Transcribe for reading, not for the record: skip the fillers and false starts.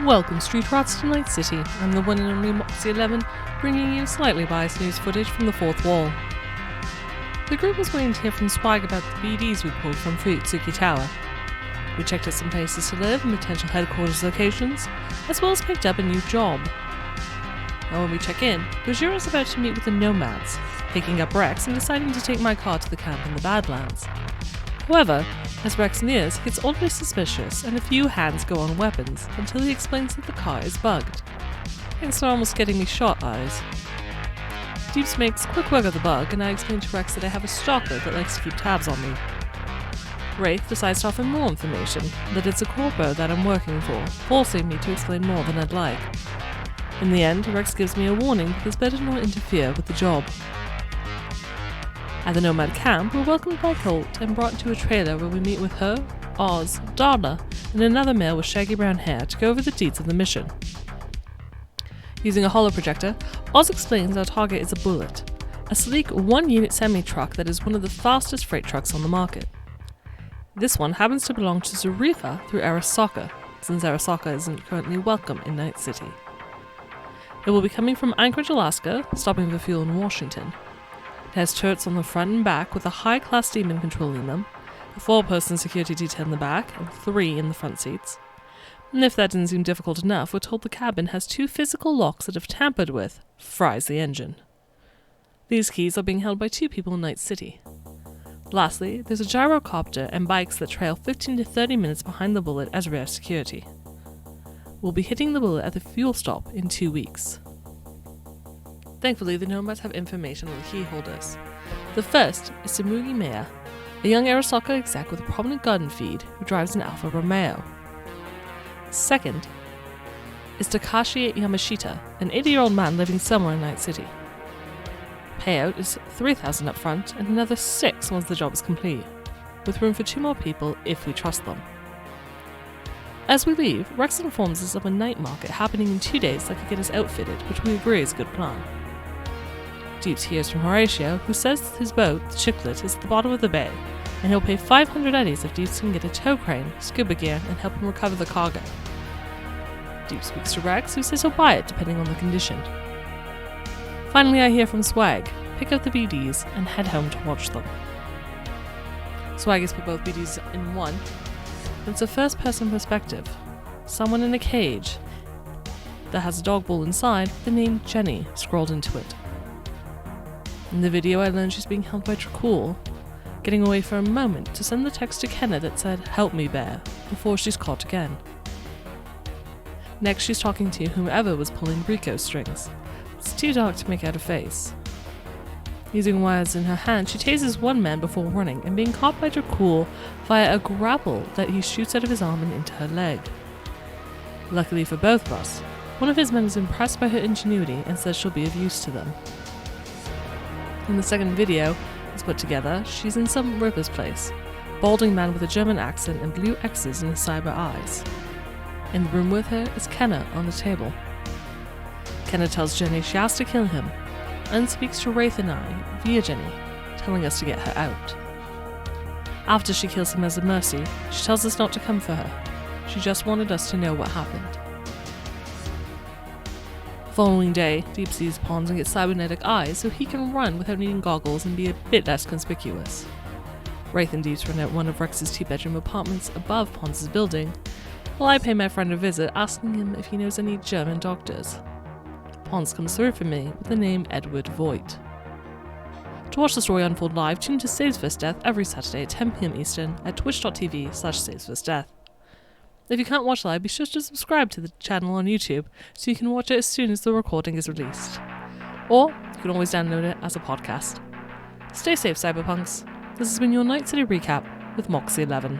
Welcome Street Rats to Night City. I'm the one and only Moxie 11, bringing you slightly biased news footage from the fourth wall. The group was waiting to hear from Swag about the BDs we pulled from Fuyutsuki Tower. We checked out some places to live and potential headquarters locations, as well as picked up a new job. Now when we check in, Bajir is about to meet with the Nomads, picking up Rex and deciding to take my car to the camp in the Badlands. However, as Rex nears, he gets oddly suspicious and a few hands go on weapons until he explains that the car is bugged. Thanks for almost getting me shot eyes. Deeps makes quick work of the bug and I explain to Rex that I have a stalker that likes to keep tabs on me. Wraith decides to offer more information, that it's a corpo that I'm working for, forcing me to explain more than I'd like. In the end, Rex gives me a warning that it's better not interfere with the job. At the Nomad camp, we're welcomed by Colt and brought to a trailer where we meet with her, Oz, Donna, and another male with shaggy brown hair to go over the deets of the mission. Using a holo projector, Oz explains our target is a Bullet, a sleek one-unit semi-truck that is one of the fastest freight trucks on the market. This one happens to belong to Zarifa through Arasaka, since Arasaka isn't currently welcome in Night City. It will be coming from Anchorage, Alaska, stopping for fuel in Washington. It has turrets on the front and back with a high-class demon controlling them, a 4-person security detail in the back and 3 in the front seats. And if that didn't seem difficult enough, we're told the cabin has 2 physical locks that if tampered with, fries the engine. These keys are being held by 2 people in Night City. Lastly, there's a gyrocopter and bikes that trail 15 to 30 minutes behind the Bullet as rear security. We'll be hitting the Bullet at the fuel stop in 2 weeks. Thankfully, the Nomads have information on the key holders. The first is Tsurugi Maya, a young Arasaka exec with a prominent garden feed who drives an Alfa Romeo. Second is Takashi Yamashita, an 80-year-old man living somewhere in Night City. Payout is $3,000 up front and another 6 once the job is complete, with room for 2 more people if we trust them. As we leave, Rex informs us of a night market happening in 2 days that could get us outfitted, which we agree is a good plan. Deeps hears from Horatio, who says his boat, the Chiclet, is at the bottom of the bay, and he'll pay 500 eddies if Deeps can get a tow crane, scuba gear, and help him recover the cargo. Deeps speaks to Rex, who says he'll buy it depending on the condition. Finally, I hear from Swag, pick up the BDs, and head home to watch them. Swag has put both BDs in one. It's a first-person perspective. Someone in a cage that has a dog bowl inside, the name Jenny scrolled into it. In the video, I learned she's being held by Trakul, getting away for a moment to send the text to Kenna that said, "Help me, bear," before she's caught again. Next, she's talking to whomever was pulling Rico's strings. It's too dark to make out a face. Using wires in her hand, she tases one man before running and being caught by Trakul via a grapple that he shoots out of his arm and into her leg. Luckily for both of us, one of his men is impressed by her ingenuity and says she'll be of use to them. In the second video is put together, she's in some ripper's place, balding man with a German accent and blue X's in his cyber eyes. In the room with her is Kenna on the table. Kenna tells Jenny she has to kill him, and speaks to Wraith and I via Jenny, telling us to get her out. After she kills him as a mercy, she tells us not to come for her. She just wanted us to know what happened. The following day, Deep sees Pons and gets cybernetic eyes so he can run without needing goggles and be a bit less conspicuous. Wraith and Deeps rent out one of Rex's 2-bedroom apartments above Pons' building, while I pay my friend a visit asking him if he knows any German doctors. Pons comes through for me with the name Edward Voigt. To watch the story unfold live, tune to Saves First Death every Saturday at 10 PM Eastern at twitch.tv/SavesFirstDeath. If you can't watch live, be sure to subscribe to the channel on YouTube so you can watch it as soon as the recording is released. Or you can always download it as a podcast. Stay safe, Cyberpunks. This has been your Night City Recap with Moxie 11.